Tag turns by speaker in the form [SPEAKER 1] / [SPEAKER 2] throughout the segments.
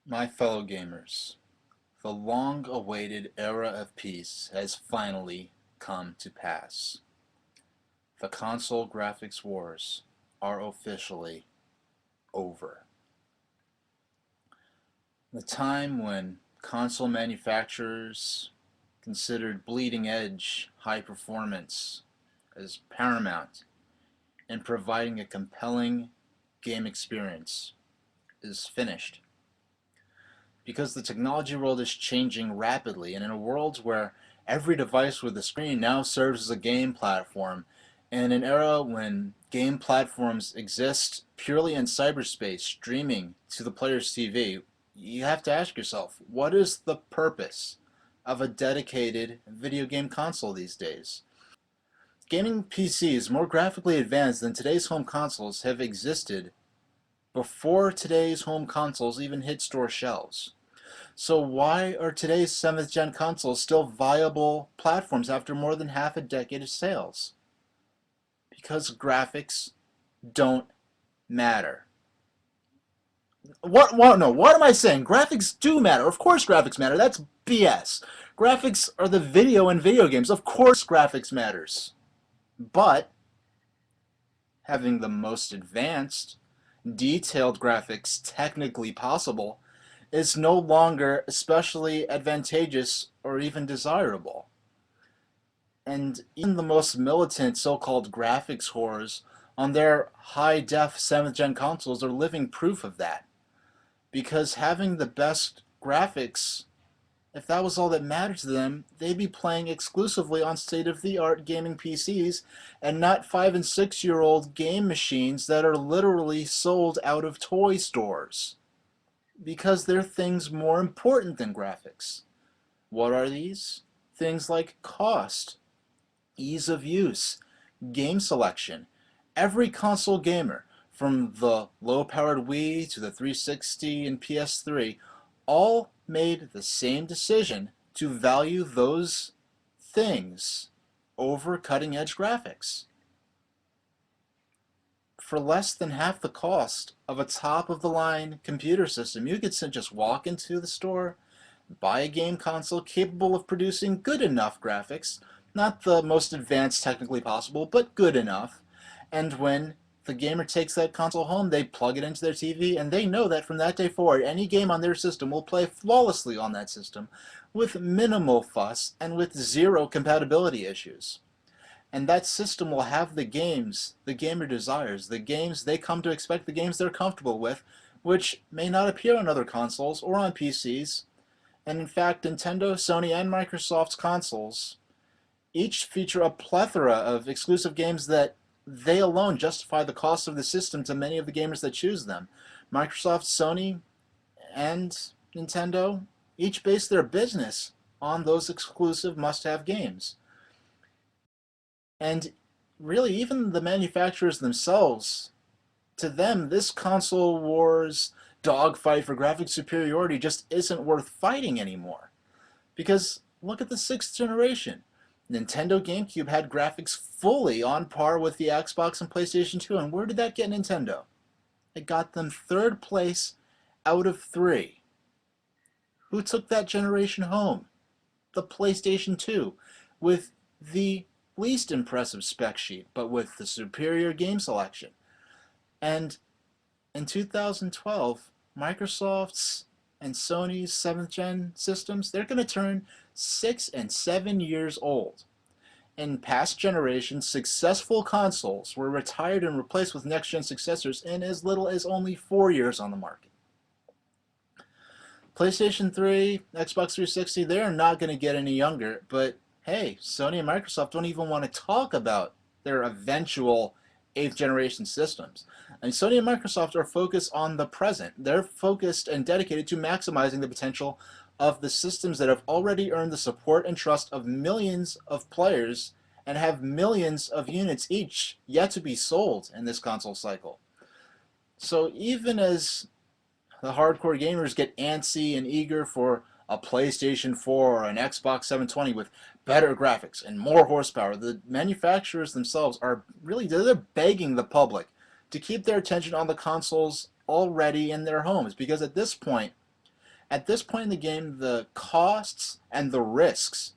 [SPEAKER 1] My fellow gamers, the long-awaited era of peace has finally come to pass. The console graphics wars are officially over. The time when console manufacturers considered bleeding-edge high performance as paramount in providing a compelling game experience is finished. Because the technology world is changing rapidly, and in a world where every device with a screen now serves as a game platform, in an era when game platforms exist purely in cyberspace, streaming to the player's TV, you have to ask yourself, what is the purpose of a dedicated video game console these days? Gaming PCs more graphically advanced than today's home consoles have existed before today's home consoles even hit store shelves. So why are today's 7th gen consoles still viable platforms after more than half a decade of sales? Because graphics don't matter. What am I saying? Graphics do matter. Of course graphics matter. That's BS. Graphics are the video in video games. Of course graphics matters. But having the most advanced, detailed graphics technically possible is no longer especially advantageous or even desirable. And even the most militant so-called graphics whores on their high-def 7th gen consoles are living proof of that. Because having the best graphics, if that was all that mattered to them, they'd be playing exclusively on state-of-the-art gaming PCs and not 5 and 6-year-old game machines that are literally sold out of toy stores. Because they're things more important than graphics. What are these? Things like cost, ease of use, game selection. Every console gamer, from the low-powered Wii to the 360 and PS3, all made the same decision to value those things over cutting-edge graphics. For less than half the cost of a top-of-the-line computer system, you could just walk into the store, buy a game console capable of producing good enough graphics, not the most advanced technically possible, but good enough. And when the gamer takes that console home, they plug it into their TV, and they know that from that day forward, any game on their system will play flawlessly on that system, with minimal fuss and with zero compatibility issues. And that system will have the games the gamer desires, the games they come to expect, the games they're comfortable with, which may not appear on other consoles or on PCs. And in fact, Nintendo, Sony, and Microsoft's consoles each feature a plethora of exclusive games that they alone justify the cost of the system to many of the gamers that choose them. Microsoft, Sony, and Nintendo each base their business on those exclusive must-have games. And really, even the manufacturers themselves, to them, this console wars dogfight for graphic superiority just isn't worth fighting anymore. Because look at the 6th generation. Nintendo GameCube had graphics fully on par with the Xbox and PlayStation 2, and where did that get Nintendo? It got them 3rd place out of 3. Who took that generation home? The PlayStation 2, with the least impressive spec sheet, but with the superior game selection. And in 2012, Microsoft's and Sony's 7th gen systems, they're going to turn 6 and 7 years old. In past generations, successful consoles were retired and replaced with next-gen successors in as little as only 4 years on the market. PlayStation 3, Xbox 360, they're not going to get any younger, but hey, Sony and Microsoft don't even want to talk about their eventual 8th generation systems. And Sony and Microsoft are focused on the present. They're focused and dedicated to maximizing the potential of the systems that have already earned the support and trust of millions of players and have millions of units each yet to be sold in this console cycle. So even as the hardcore gamers get antsy and eager for a PlayStation 4 or an Xbox 720 with better graphics and more horsepower, the manufacturers themselves are really, they're begging the public to keep their attention on the consoles already in their homes, because at this point, At this point in the game, the costs and the risks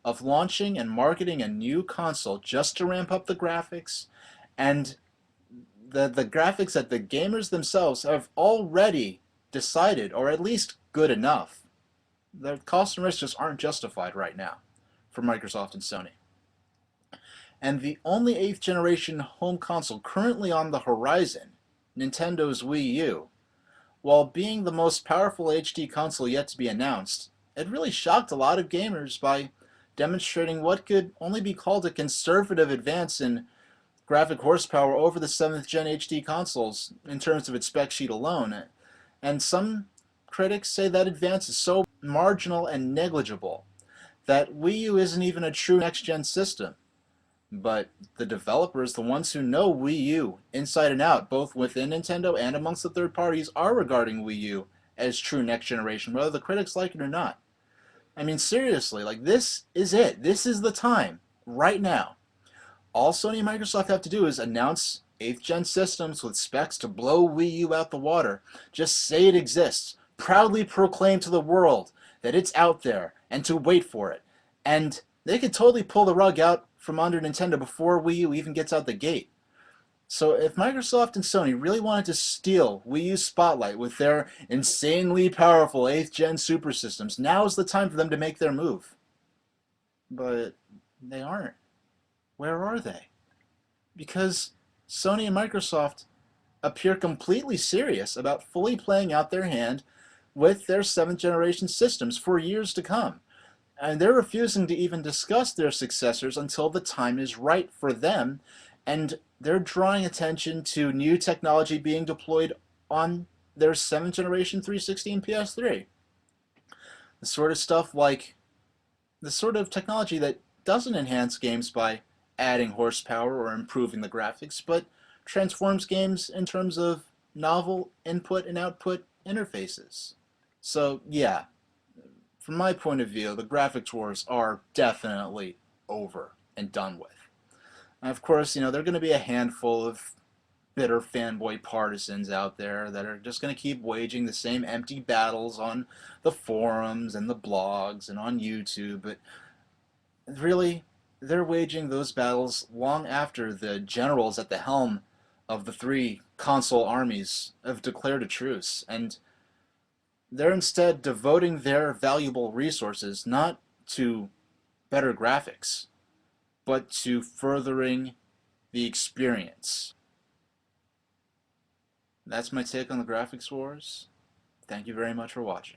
[SPEAKER 1] of launching and marketing a new console just to ramp up the graphics and the graphics that the gamers themselves have already decided are at least good enough. The cost and risks just aren't justified right now for Microsoft and Sony. And the only 8th generation home console currently on the horizon, Nintendo's Wii U, while being the most powerful HD console yet to be announced, it really shocked a lot of gamers by demonstrating what could only be called a conservative advance in graphic horsepower over the 7th gen HD consoles in terms of its spec sheet alone. And some critics say that advance is so marginal and negligible that Wii U isn't even a true next gen system. But the developers, the ones who know Wii U inside and out, both within Nintendo and amongst the third parties, are regarding Wii U as true next generation, whether the critics like it or not. I mean, seriously, like, this is it. This is the time, right now. All Sony and Microsoft have to do is announce 8th gen systems with specs to blow Wii U out the water. Just say it exists. Proudly proclaim to the world that it's out there and to wait for it. And they could totally pull the rug out from under Nintendo before Wii U even gets out the gate. So if Microsoft and Sony really wanted to steal Wii U's spotlight with their insanely powerful 8th gen super systems, now is the time for them to make their move. But they aren't. Where are they? Because Sony and Microsoft appear completely serious about fully playing out their hand with their 7th generation systems for years to come. And they're refusing to even discuss their successors until the time is right for them, and they're drawing attention to new technology being deployed on their 7th generation 360 and PS3. The sort of stuff like the sort of technology that doesn't enhance games by adding horsepower or improving the graphics, but transforms games in terms of novel input and output interfaces. So yeah, from my point of view, the graphics wars are definitely over and done with. And of course, there are going to be a handful of bitter fanboy partisans out there that are just going to keep waging the same empty battles on the forums and the blogs and on YouTube, but really, they're waging those battles long after the generals at the helm of the three console armies have declared a truce, and they're instead devoting their valuable resources not to better graphics, but to furthering the experience. That's my take on the graphics wars. Thank you very much for watching.